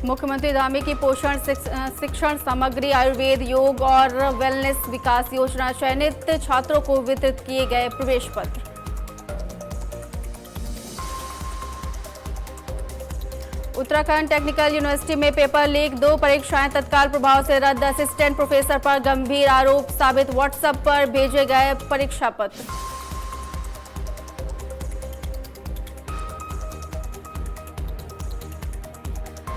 मुख्यमंत्री धामी की पोषण शिक्षण सामग्री, आयुर्वेद, योग और वेलनेस विकास योजना चयनित छात्रों को वितरित किए गए प्रवेश पत्र। उत्तराखंड टेक्निकल यूनिवर्सिटी में पेपर लीक, 2 परीक्षाएं तत्काल प्रभाव से रद्द, असिस्टेंट प्रोफेसर पर गंभीर आरोप साबित, व्हाट्सएप पर भेजे गए परीक्षा पत्र।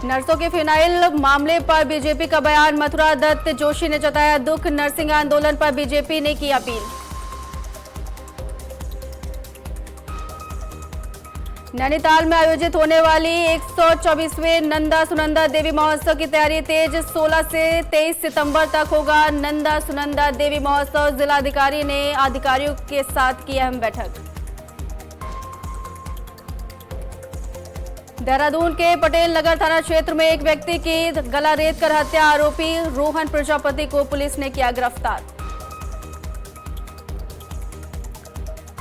नर्सों के फिनाइल मामले पर बीजेपी का बयान, मथुरा दत्त जोशी ने जताया दुख, नर्सिंग आंदोलन पर बीजेपी ने की अपील। नैनीताल में आयोजित होने वाली 124वें नंदा सुनंदा देवी महोत्सव की तैयारी तेज, 16 से 23 सितंबर तक होगा नंदा सुनंदा देवी महोत्सव। जिलाधिकारी ने अधिकारियों के साथ की अहम बैठक। देहरादून के पटेल नगर थाना क्षेत्र में एक व्यक्ति की गला रेत कर हत्या, आरोपी रोहन प्रजापति को पुलिस ने किया गिरफ्तार।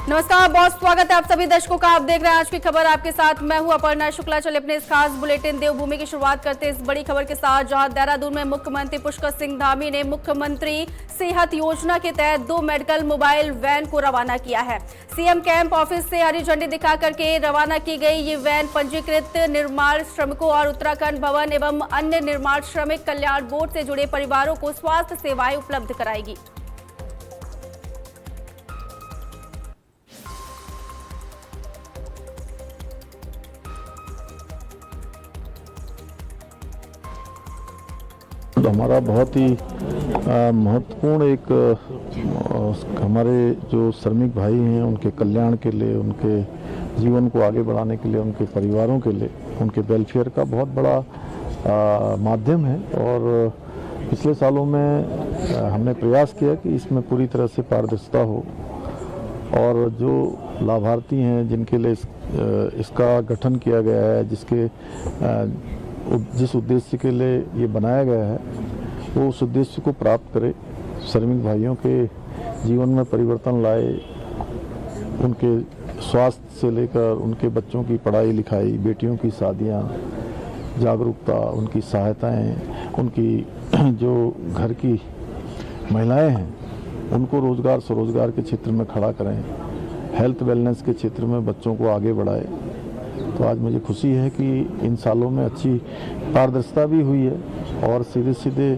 नमस्कार, बहुत स्वागत है आप सभी दर्शकों का। आप देख रहे हैं आज की खबर, आपके साथ मैं हूं अपर्णा शुक्ला। चले अपने इस खास बुलेटिन देवभूमि की शुरुआत करते हैं इस बड़ी खबर के साथ, जहां देहरादून में मुख्यमंत्री पुष्कर सिंह धामी ने मुख्यमंत्री सेहत योजना के तहत 2 मेडिकल मोबाइल वैन को रवाना किया है। सीएम कैंप ऑफिस से हरी झंडी दिखा करके रवाना की गई ये वैन पंजीकृत निर्माण श्रमिकों और उत्तराखंड भवन एवं अन्य निर्माण श्रमिक कल्याण बोर्ड से जुड़े परिवारों को स्वास्थ्य सेवाएं उपलब्ध कराएगी। हमारा बहुत ही महत्वपूर्ण एक हमारे जो श्रमिक भाई हैं उनके कल्याण के लिए, उनके जीवन को आगे बढ़ाने के लिए, उनके परिवारों के लिए, उनके वेलफेयर का बहुत बड़ा माध्यम है। और पिछले सालों में हमने प्रयास किया कि इसमें पूरी तरह से पारदर्शिता हो और जो लाभार्थी हैं जिनके लिए इसका गठन किया गया है, जिस उद्देश्य के लिए ये बनाया गया है वो उस उद्देश्य को प्राप्त करे, श्रमिक भाइयों के जीवन में परिवर्तन लाए, उनके स्वास्थ्य से लेकर उनके बच्चों की पढ़ाई लिखाई, बेटियों की शादियां, जागरूकता, उनकी सहायताएं, उनकी जो घर की महिलाएं हैं उनको रोजगार स्वरोजगार के क्षेत्र में खड़ा करें, हेल्थ वेलनेस के क्षेत्र में बच्चों को आगे बढ़ाए। तो आज मुझे खुशी है कि इन सालों में अच्छी पारदर्शिता भी हुई है और सीधे सीधे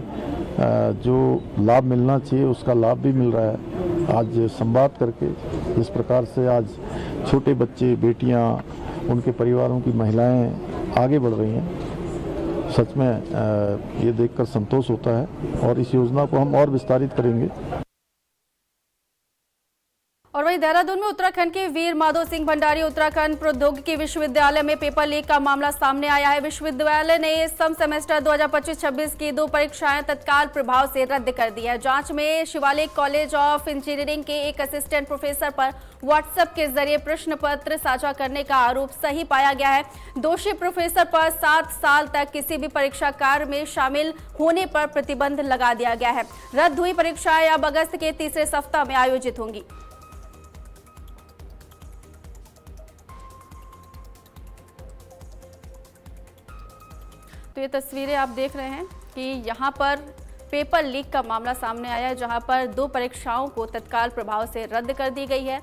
जो लाभ मिलना चाहिए उसका लाभ भी मिल रहा है। आज संवाद करके जिस प्रकार से आज छोटे बच्चे, बेटियां, उनके परिवारों की महिलाएं आगे बढ़ रही हैं, सच में ये देखकर संतोष होता है और इस योजना को हम और विस्तारित करेंगे। और वहीं देहरादून में उत्तराखंड के वीर माधो सिंह भंडारी उत्तराखंड प्रौद्योगिकी विश्वविद्यालय में पेपर लीक का मामला सामने आया है। विश्वविद्यालय ने सम सेमेस्टर 2025-26 की 2 परीक्षाएं तत्काल प्रभाव से रद्द कर दी है। जांच में शिवालिक कॉलेज ऑफ इंजीनियरिंग के एक असिस्टेंट प्रोफेसर पर व्हाट्सएप के जरिए प्रश्न पत्र साझा करने का आरोप सही पाया गया है। दोषी प्रोफेसर पर 7 साल तक किसी भी परीक्षा कार्य में शामिल होने पर प्रतिबंध लगा दिया गया है। रद्द हुई परीक्षाएं अब अगस्त के तीसरे सप्ताह में आयोजित होंगी। तो ये तस्वीरें आप देख रहे हैं कि यहाँ पर पेपर लीक का मामला सामने आया है, जहाँ पर 2 परीक्षाओं को तत्काल प्रभाव से रद्द कर दी गई है।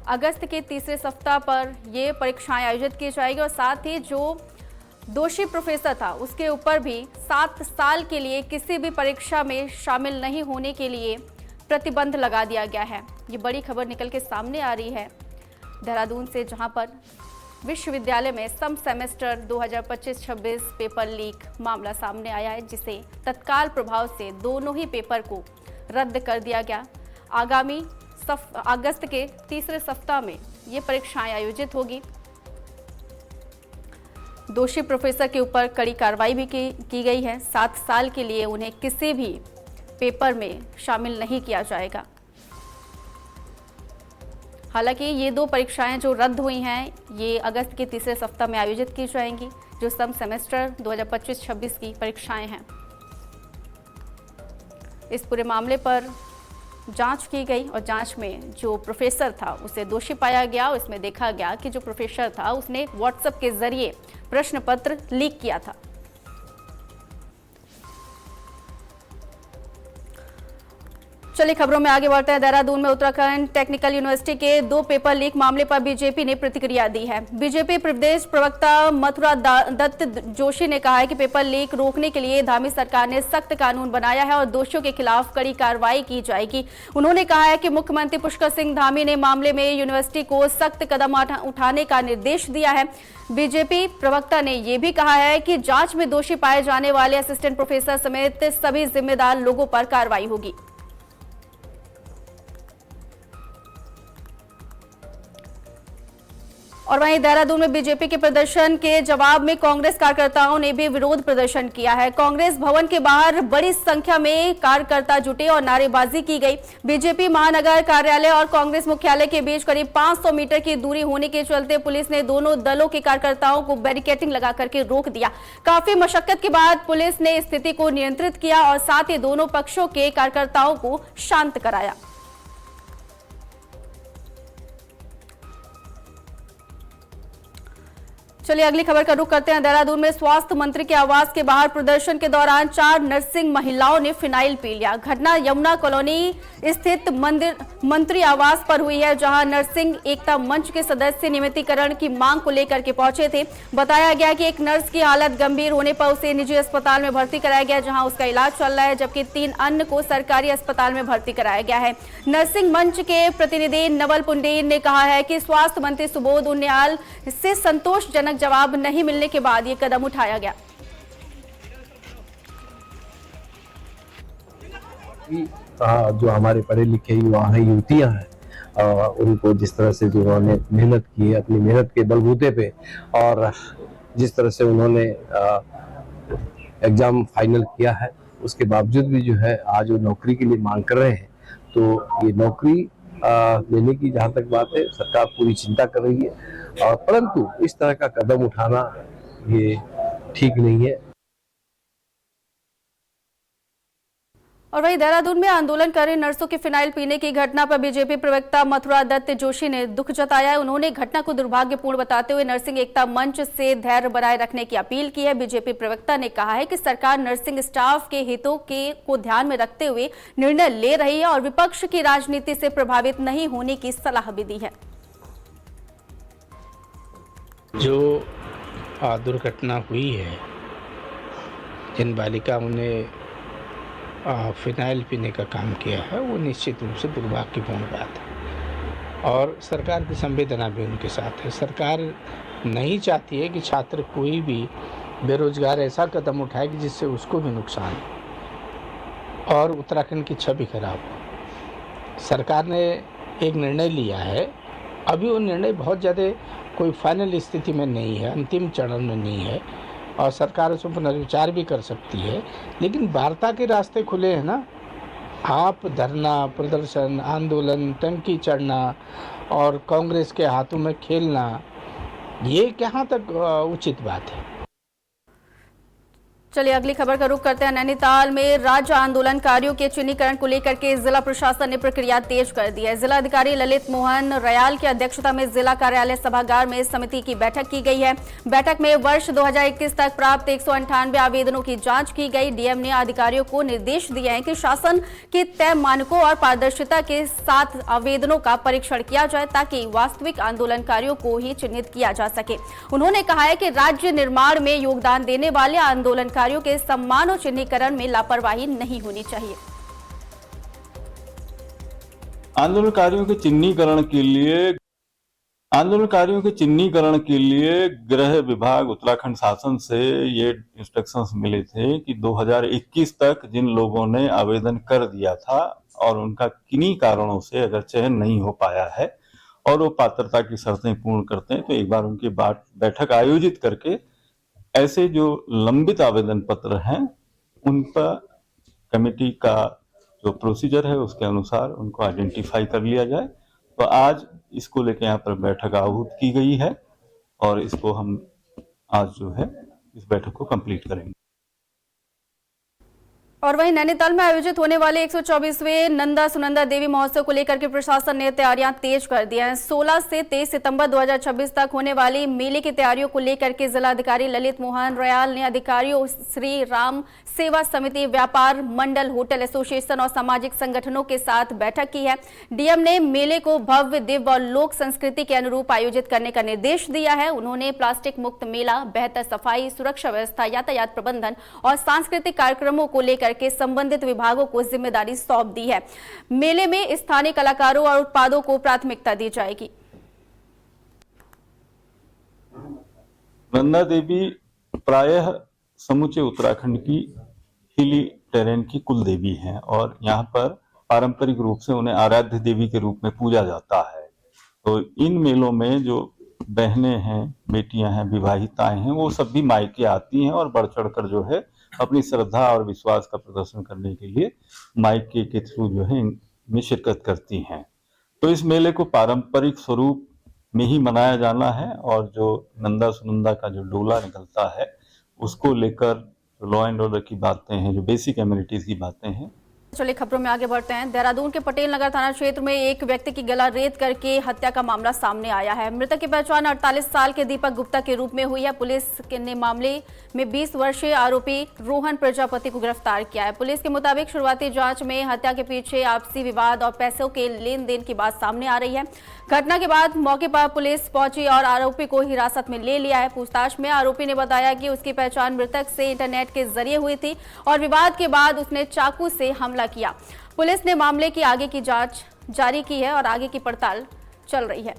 अगस्त के तीसरे सप्ताह पर ये परीक्षाएं आयोजित की जाएगी और साथ ही जो दोषी प्रोफेसर था उसके ऊपर भी 7 साल के लिए किसी भी परीक्षा में शामिल नहीं होने के लिए प्रतिबंध लगा दिया गया है। ये बड़ी खबर निकल के सामने आ रही है देहरादून से, जहाँ पर विश्वविद्यालय में सम सेमेस्टर 2025-26 पेपर लीक मामला सामने आया है, जिसे तत्काल प्रभाव से दोनों ही पेपर को रद्द कर दिया गया। आगामी अगस्त के तीसरे सप्ताह में ये परीक्षाएं आयोजित होगी। दोषी प्रोफेसर के ऊपर कड़ी कार्रवाई भी की गई है। 7 साल के लिए उन्हें किसी भी पेपर में शामिल नहीं किया जाएगा। हालांकि ये 2 परीक्षाएं जो रद्द हुई हैं ये अगस्त के तीसरे सप्ताह में आयोजित की जाएंगी, जो सम सेमेस्टर 2025-26 की परीक्षाएं हैं। इस पूरे मामले पर जांच की गई और जांच में जो प्रोफेसर था उसे दोषी पाया गया। उसमें देखा गया कि जो प्रोफेसर था उसने व्हाट्सएप के जरिए प्रश्न पत्र लीक किया था। चलिए खबरों में आगे बढ़ते हैं। देहरादून में उत्तराखंड टेक्निकल यूनिवर्सिटी के 2 पेपर लीक मामले पर बीजेपी ने प्रतिक्रिया दी है। बीजेपी प्रदेश प्रवक्ता मथुरा दत्त जोशी ने कहा है कि पेपर लीक रोकने के लिए धामी सरकार ने सख्त कानून बनाया है और दोषियों के खिलाफ कड़ी कार्रवाई की जाएगी। उन्होंने कहा है कि मुख्यमंत्री पुष्कर सिंह धामी ने मामले में यूनिवर्सिटी को सख्त कदम उठाने का निर्देश दिया है। बीजेपी प्रवक्ता ने यह भी कहा है कि जांच में दोषी पाए जाने वाले असिस्टेंट प्रोफेसर समेत सभी जिम्मेदार लोगों पर कार्रवाई होगी। और वहीं देहरादून में बीजेपी के प्रदर्शन के जवाब में कांग्रेस कार्यकर्ताओं ने भी विरोध प्रदर्शन किया है। कांग्रेस भवन के बाहर बड़ी संख्या में कार्यकर्ता जुटे और नारेबाजी की गई। बीजेपी महानगर कार्यालय और कांग्रेस मुख्यालय के बीच करीब 500 मीटर की दूरी होने के चलते पुलिस ने दोनों दलों के कार्यकर्ताओं को बैरिकेडिंग लगा करके रोक दिया। काफी मशक्कत के बाद पुलिस ने स्थिति को नियंत्रित किया और साथ ही दोनों पक्षों के कार्यकर्ताओं को शांत कराया। चलिए अगली खबर का रुख करते हैं। देहरादून में स्वास्थ्य मंत्री के आवास के बाहर प्रदर्शन के दौरान 4 नर्सिंग महिलाओं ने फिनाइल पी लिया। घटना यमुना कॉलोनी स्थित मंत्री आवास पर हुई है, जहां नर्सिंग एकता मंच के सदस्य नियमितीकरण की मांग को लेकर के पहुंचे थे। बताया गया कि एक नर्स की हालत गंभीर होने पर उसे निजी अस्पताल में भर्ती कराया गया, जहां उसका इलाज चल रहा है, जबकि 3 अन्य को सरकारी अस्पताल में भर्ती कराया गया है। नर्सिंग मंच के प्रतिनिधि नवल पुंडेर ने कहा है कि स्वास्थ्य मंत्री सुबोध उनियाल से संतोषजनक जवाब नहीं मिलने के बाद ये कदम उठाया गया। जो हमारे पढ़े लिखे युवा हैं, युवतियां हैं, उनको जिस तरह से जो उन्होंने मेहनत की है अपनी मेहनत के बलबूते पे, और जिस तरह से उन्होंने एग्जाम फाइनल किया है, उसके बावजूद भी जो है आज वो नौकरी के लिए मांग कर रहे हैं। तो ये नौकरी देने की जहाँ तक बात है, सरकार पूरी चिंता कर रही है, और परंतु इस तरह का कदम उठाना ये ठीक नहीं है। और वहीं देहरादून में आंदोलन कर रहे नर्सों के फिनाइल पीने की घटना पर बीजेपी प्रवक्ता मथुरा दत्त जोशी ने दुख जताया है। उन्होंने घटना को दुर्भाग्यपूर्ण बताते हुए नर्सिंग एकता मंच से धैर्य बनाए रखने की अपील की है। बीजेपी प्रवक्ता ने कहा है कि सरकार नर्सिंग स्टाफ के हितों को ध्यान में रखते हुए निर्णय ले रही है और विपक्ष की राजनीति से प्रभावित नहीं होने की सलाह भी दी है। जो दुर्घटना हुई है, जिन बालिकाओं ने फिनाइल पीने का काम किया है, वो निश्चित रूप से दुर्भाग्यपूर्ण बात है और सरकार की संवेदना भी उनके साथ है। सरकार नहीं चाहती है कि छात्र कोई भी बेरोजगार ऐसा कदम उठाए कि जिससे उसको भी नुकसान हो और उत्तराखंड की छवि खराब हो। सरकार ने एक निर्णय लिया है, अभी वो निर्णय बहुत ज़्यादा कोई फाइनल स्थिति में नहीं है, अंतिम चरण में नहीं है और सरकार उसमें पुनर्विचार भी कर सकती है, लेकिन वार्ता के रास्ते खुले हैं ना। आप धरना प्रदर्शन, आंदोलन, टंकी चढ़ना और कांग्रेस के हाथों में खेलना, ये कहाँ तक उचित बात है। चलिए अगली खबर का रुख करते हैं। नैनीताल में राज्य आंदोलनकारियों के चिन्हीकरण को लेकर के जिला प्रशासन ने प्रक्रिया तेज कर दी है। जिला अधिकारी ललित मोहन रयाल की अध्यक्षता में जिला कार्यालय सभागार में समिति की बैठक की गई है। बैठक में वर्ष 2021 तक प्राप्त 198 आवेदनों की जांच की गई। डीएम ने अधिकारियों को निर्देश दिए हैं कि शासन के तय मानकों और पारदर्शिता के साथ आवेदनों का परीक्षण किया जाए ताकि वास्तविक आंदोलनकारियों को ही चिन्हित किया जा सके। उन्होंने कहा है कि राज्य निर्माण में योगदान देने वाले आंदोलनकारियों के सम्मान और चिन्हीकरण में लापरवाही नहीं होनी चाहिए। आंदोलनकारियों के चिन्हीकरण के लिए गृह विभाग उत्तराखंड शासन से ये इंस्ट्रक्शंस मिले थे कि 2021 तक जिन लोगों ने आवेदन कर दिया था और उनका किन्हीं कारणों से अगर चयन नहीं हो पाया है और वो पात्रता की शर्तें पूर्ण करते हैं, तो एक बार उनकी बैठक आयोजित करके ऐसे जो लंबित आवेदन पत्र हैं उन पर कमेटी का जो प्रोसीजर है उसके अनुसार उनको आइडेंटिफाई कर लिया जाए। तो आज इसको लेकर यहाँ पर बैठक आहूत की गई है और इसको हम आज जो है इस बैठक को कंप्लीट करेंगे। और वहीं नैनीताल में आयोजित होने वाले 124वें नंदा सुनंदा देवी महोत्सव को लेकर के प्रशासन ने तैयारियां तेज कर दी हैं। 16 से 23 सितंबर 2026 तक होने वाली मेले की तैयारियों को लेकर के जिलाधिकारी ललित मोहन रयाल ने अधिकारियों, श्री राम सेवा समिति, व्यापार मंडल, होटल एसोसिएशन और सामाजिक संगठनों के साथ बैठक की है। डीएम ने मेले को भव्य, दिव्य और लोक संस्कृति के अनुरूप आयोजित करने का निर्देश दिया है। उन्होंने प्लास्टिक मुक्त मेला, बेहतर सफाई, सुरक्षा व्यवस्था, यातायात प्रबंधन और सांस्कृतिक कार्यक्रमों को लेकर के संबंधित विभागों को जिम्मेदारी सौंप दी है। मेले में स्थानीय कलाकारों और उत्पादों को प्राथमिकता दी जाएगी। नंदा देवी प्रायः समूचे उत्तराखंड की हिली टेरेन की कुल देवी हैं और यहाँ पर पारंपरिक रूप से उन्हें आराध्य देवी के रूप में पूजा जाता है। तो इन मेलों में जो बहनें हैं, बेटियां हैं, विवाहिताएं हैं, वो सब भी मायके आती हैं और बढ़ चढ़कर जो है अपनी श्रद्धा और विश्वास का प्रदर्शन करने के लिए मायके के थ्रू जो है इनमें शिरकत करती हैं। तो इस मेले को पारंपरिक स्वरूप में ही मनाया जाना है और जो नंदा सुनंदा का जो डोला निकलता है उसको लेकर लॉ एंड ऑर्डर की बातें हैं, जो बेसिक एमिनिटीज की बातें हैं। चलिए खबरों में आगे बढ़ते हैं। देहरादून के पटेल नगर थाना क्षेत्र में एक व्यक्ति की गला रेत करके हत्या का मामला सामने आया है। मृतक की पहचान 48 साल के दीपक गुप्ता के रूप में हुई है। पुलिस ने मामले में 20 वर्षीय आरोपी रोहन प्रजापति को गिरफ्तार किया है। पुलिस के मुताबिक शुरुआती जांच में हत्या के पीछे आपसी विवाद और पैसों के लेन देन की बात सामने आ रही है। घटना के बाद मौके पर पुलिस पहुंची और आरोपी को हिरासत में ले लिया है। पूछताछ में आरोपी ने बताया कि उसकी पहचान मृतक से इंटरनेट के जरिए हुई थी और विवाद के बाद उसने चाकू से हमला किया। पुलिस ने मामले की आगे की जांच जारी की है और आगे की पड़ताल चल रही है।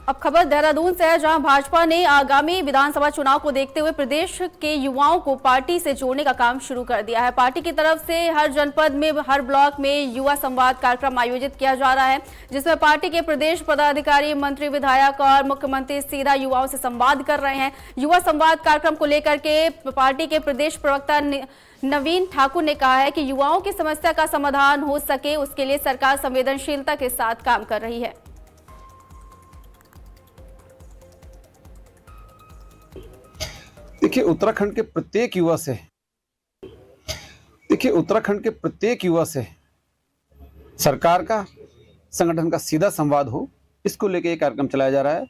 अब खबर देहरादून से है, जहां भाजपा ने आगामी विधानसभा चुनाव को देखते हुए प्रदेश के युवाओं को पार्टी से जोड़ने का काम शुरू कर दिया है। पार्टी की तरफ से हर जनपद में, हर ब्लॉक में युवा संवाद कार्यक्रम आयोजित किया जा रहा है, जिसमें पार्टी के प्रदेश पदाधिकारी, मंत्री, विधायक और मुख्यमंत्री सीधा युवाओं से संवाद कर रहे हैं। युवा संवाद कार्यक्रम को लेकर के पार्टी के प्रदेश प्रवक्ता नवीन ठाकुर ने कहा है कि युवाओं की समस्या का समाधान हो सके, उसके लिए सरकार संवेदनशीलता के साथ काम कर रही है। देखिए, उत्तराखंड के प्रत्येक युवा से सरकार का, संगठन का सीधा संवाद हो, इसको लेकर यह कार्यक्रम चलाया जा रहा है।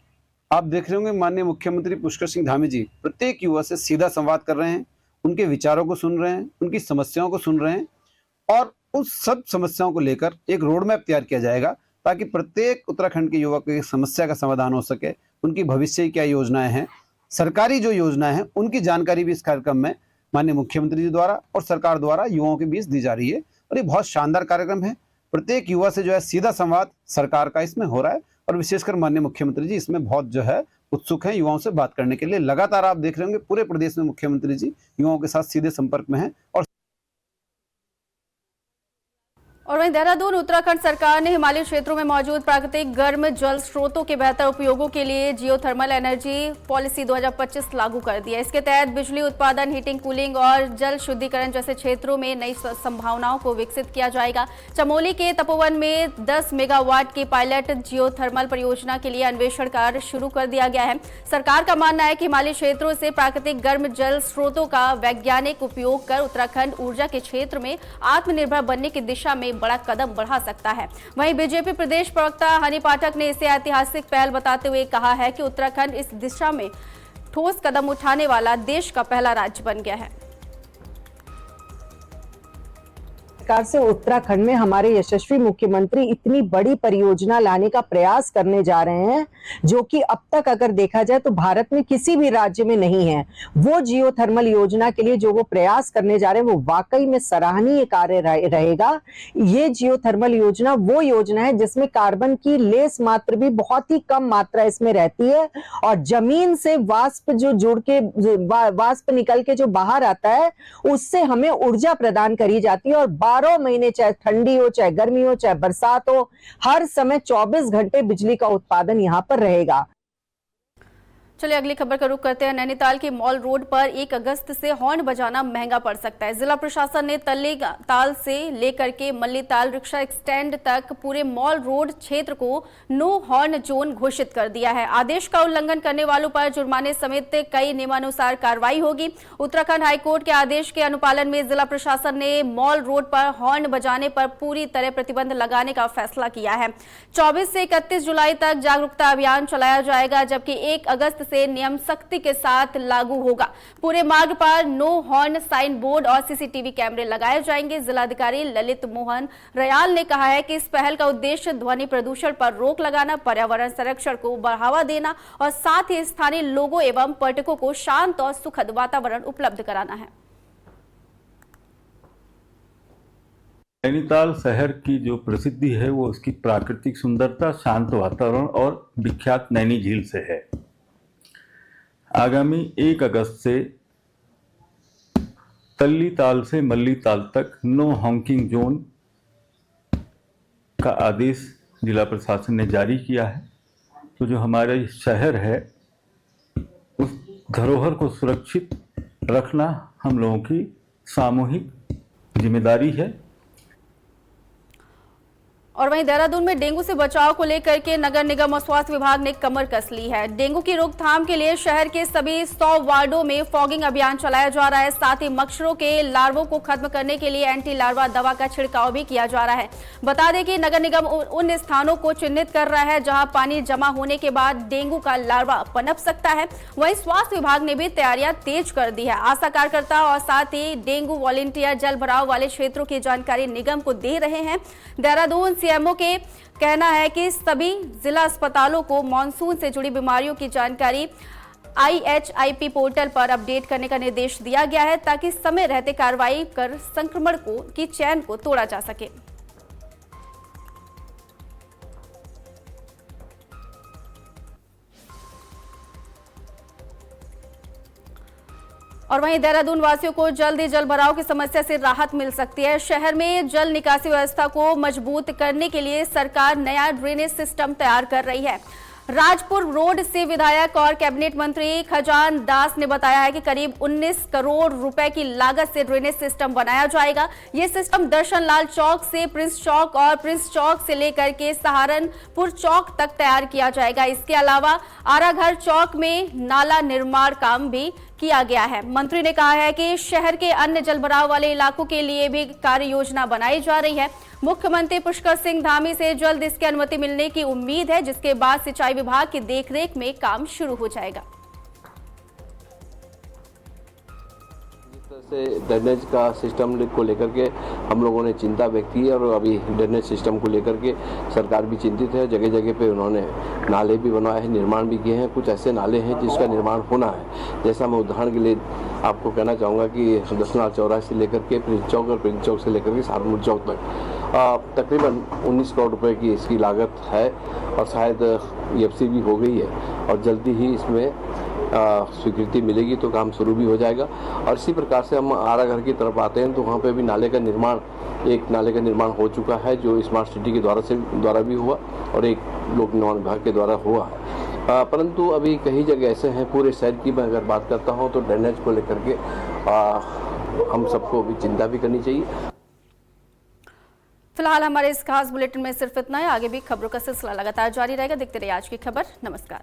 आप देख रहे होंगे माननीय मुख्यमंत्री पुष्कर सिंह धामी जी प्रत्येक युवा से सीधा संवाद कर रहे हैं, उनके विचारों को सुन रहे हैं, उनकी समस्याओं को सुन रहे हैं और उस सब समस्याओं को लेकर एक रोड मैप तैयार किया जाएगा ताकि प्रत्येक उत्तराखंड के युवा की समस्या का समाधान हो सके। उनकी भविष्य की क्या योजनाएं हैं, सरकारी जो योजनाएं हैं, उनकी जानकारी भी इस कार्यक्रम में माननीय मुख्यमंत्री जी द्वारा और सरकार द्वारा युवाओं के बीच दी जा रही है और ये बहुत शानदार कार्यक्रम है। प्रत्येक युवा से जो है सीधा संवाद सरकार का इसमें हो रहा है और विशेषकर माननीय मुख्यमंत्री जी इसमें बहुत जो है उत्सुक हैं युवाओं से बात करने के लिए। लगातार आप देख रहे होंगे पूरे प्रदेश में मुख्यमंत्री जी युवाओं के साथ सीधे संपर्क में हैं। और वहीं देहरादून उत्तराखंड सरकार ने हिमालयी क्षेत्रों में मौजूद प्राकृतिक गर्म जल स्रोतों के बेहतर उपयोगों के लिए जियोथर्मल एनर्जी पॉलिसी 2025 लागू कर दी है। इसके तहत बिजली उत्पादन, हीटिंग, कूलिंग और जल शुद्धिकरण जैसे क्षेत्रों में नई संभावनाओं को विकसित किया जाएगा। चमोली के तपोवन में 10 मेगावाट की पायलट जियोथर्मल परियोजना के लिए अन्वेषण कार्य शुरू कर दिया गया है। सरकार का मानना है कि हिमालयी क्षेत्रों से प्राकृतिक गर्म जल स्रोतों का वैज्ञानिक उपयोग कर उत्तराखंड ऊर्जा के क्षेत्र में आत्मनिर्भर बनने की दिशा में बड़ा कदम बढ़ा सकता है। वहीं बीजेपी प्रदेश प्रवक्ता हनी पाठक ने इसे ऐतिहासिक पहल बताते हुए कहा है कि उत्तराखंड इस दिशा में ठोस कदम उठाने वाला देश का पहला राज्य बन गया है। सरकार से उत्तराखंड में हमारे यशस्वी मुख्यमंत्री इतनी बड़ी परियोजना लाने का प्रयास करने जा रहे हैं जो कि अब तक अगर देखा जाए तो भारत में किसी भी राज्य में नहीं है। वो जियोथर्मल योजना के लिए जो वो प्रयास करने जा रहे हैं वो वाकई में सराहनीय कार्य रहेगा। ये जियोथर्मल योजना वो योजना है जिसमें कार्बन की लेस मात्रा भी बहुत ही कम मात्रा इसमें रहती है और जमीन से वाष्प जो जुड़ के वाष्प निकल के जो बाहर आता है उससे हमें ऊर्जा प्रदान करी जाती है और 12 महीने चाहे ठंडी हो, चाहे गर्मी हो, चाहे बरसात हो, हर समय 24 घंटे बिजली का उत्पादन यहाँ पर रहेगा। चलिए अगली खबर का रुख करते हैं। नैनीताल के मॉल रोड पर 1 अगस्त से हॉर्न बजाना महंगा पड़ सकता है। जिला प्रशासन ने तल्लीताल से लेकर के मल्लीताल रिक्शा स्टैंड तक पूरे मॉल रोड क्षेत्र को नो हॉर्न जोन घोषित कर दिया है। आदेश का उल्लंघन करने वालों पर जुर्माने समेत कई नियमानुसार कार्रवाई होगी। उत्तराखंड हाईकोर्ट के आदेश के अनुपालन में जिला प्रशासन ने मॉल रोड पर हॉर्न बजाने पर पूरी तरह प्रतिबंध लगाने का फैसला किया है। 24 से 31 जुलाई तक जागरूकता अभियान चलाया जाएगा, जबकि 1 अगस्त से नियम सख्ती के साथ लागू होगा। पूरे मार्ग पर नो हॉर्न साइन बोर्ड और सीसीटीवी कैमरे लगाए जाएंगे। जिलाधिकारी ललित मोहन रयाल ने कहा है कि इस पहल का उद्देश्य ध्वनि प्रदूषण पर रोक लगाना, पर्यावरण संरक्षण को बढ़ावा देना और साथ ही स्थानीय लोगों एवं पर्यटकों को शांत और सुखद वातावरण उपलब्ध कराना है। नैनीताल शहर की जो प्रसिद्धि है वो उसकी प्राकृतिक सुंदरता, शांत वातावरण और विख्यात नैनी झील से है। आगामी 1 अगस्त से तल्लीताल से मल्लीताल तक नो हॉकिंग जोन का आदेश जिला प्रशासन ने जारी किया है। तो जो हमारे शहर है उस धरोहर को सुरक्षित रखना हम लोगों की सामूहिक जिम्मेदारी है। और वहीं देहरादून में डेंगू से बचाव को लेकर के नगर निगम और स्वास्थ्य विभाग ने कमर कस ली है। डेंगू की रोकथाम के लिए शहर के सभी 100 वार्डों में फॉगिंग अभियान चलाया जा रहा है। साथ ही मच्छरों के लार्वों को खत्म करने के लिए एंटी लार्वा दवा का छिड़काव भी किया जा रहा है। बता दें कि नगर निगम उन स्थानों को चिन्हित कर रहा है जहां पानी जमा होने के बाद डेंगू का लार्वा पनप सकता है। वहीं स्वास्थ्य विभाग ने भी तैयारियां तेज कर दी है। आशा कार्यकर्ता और साथ ही डेंगू वॉलंटियर जल भराव वाले क्षेत्रों की जानकारी निगम को दे रहे हैं। देहरादून सीएमओ के कहना है कि सभी जिला अस्पतालों को मॉनसून से जुड़ी बीमारियों की जानकारी IHIP पोर्टल पर अपडेट करने का निर्देश दिया गया है, ताकि समय रहते कार्रवाई कर संक्रमण की चेन को तोड़ा जा सके। और वहीं देहरादून वासियों को जल्द ही जल भराव की समस्या से राहत मिल सकती है। शहर में जल निकासी व्यवस्था को मजबूत करने के लिए सरकार नया ड्रेनेज सिस्टम तैयार कर रही है। राजपुर रोड से विधायक और कैबिनेट मंत्री खजान दास ने बताया है कि करीब 19 करोड़ रुपए की लागत से ड्रेनेज सिस्टम बनाया जाएगा। ये सिस्टम दर्शन लाल चौक से प्रिंस चौक और प्रिंस चौक से लेकर के सहारनपुर चौक तक तैयार किया जाएगा। इसके अलावा आराघर चौक में नाला निर्माण काम भी किया गया है। मंत्री ने कहा है कि शहर के अन्य जलभराव वाले इलाकों के लिए भी कार्य योजना बनाई जा रही है। मुख्यमंत्री पुष्कर सिंह धामी से जल्द इसकी अनुमति मिलने की उम्मीद है, जिसके बाद सिंचाई विभाग की देखरेख में काम शुरू हो जाएगा। से ड्रेनेज का सिस्टम को लेकर के हम लोगों ने चिंता व्यक्त की है और अभी ड्रेनेज सिस्टम को लेकर के सरकार भी चिंतित है। जगह जगह पे उन्होंने नाले भी बनवाए हैं, निर्माण भी किए हैं। कुछ ऐसे नाले हैं जिसका निर्माण होना है। जैसा मैं उदाहरण के लिए आपको कहना चाहूँगा कि दर्शनाल चौराहे से लेकर के प्रिंस चौक और प्रिंस चौक से लेकर के सहारनपुर चौक तक तकरीबन 19 करोड़ रुपए की इसकी लागत है और शायद EFC भी हो गई है और जल्दी ही इसमें स्वीकृति मिलेगी तो काम शुरू भी हो जाएगा। और इसी प्रकार से हम आराघर की तरफ आते हैं तो वहाँ पे भी एक नाले का निर्माण हो चुका है, जो स्मार्ट सिटी के द्वारा भी हुआ और एक लोक निर्माण विभाग के द्वारा हुआ है। परंतु अभी कई जगह ऐसे हैं, पूरे शहर की मैं अगर बात करता हूँ तो ड्रेनेज को लेकर के हम सबको अभी चिंता भी करनी चाहिए। फिलहाल हमारे इस खास बुलेटिन में सिर्फ इतना है। आगे भी खबरों का सिलसिला लगातार जारी रहेगा। देखते रहिए आज की खबर। नमस्कार।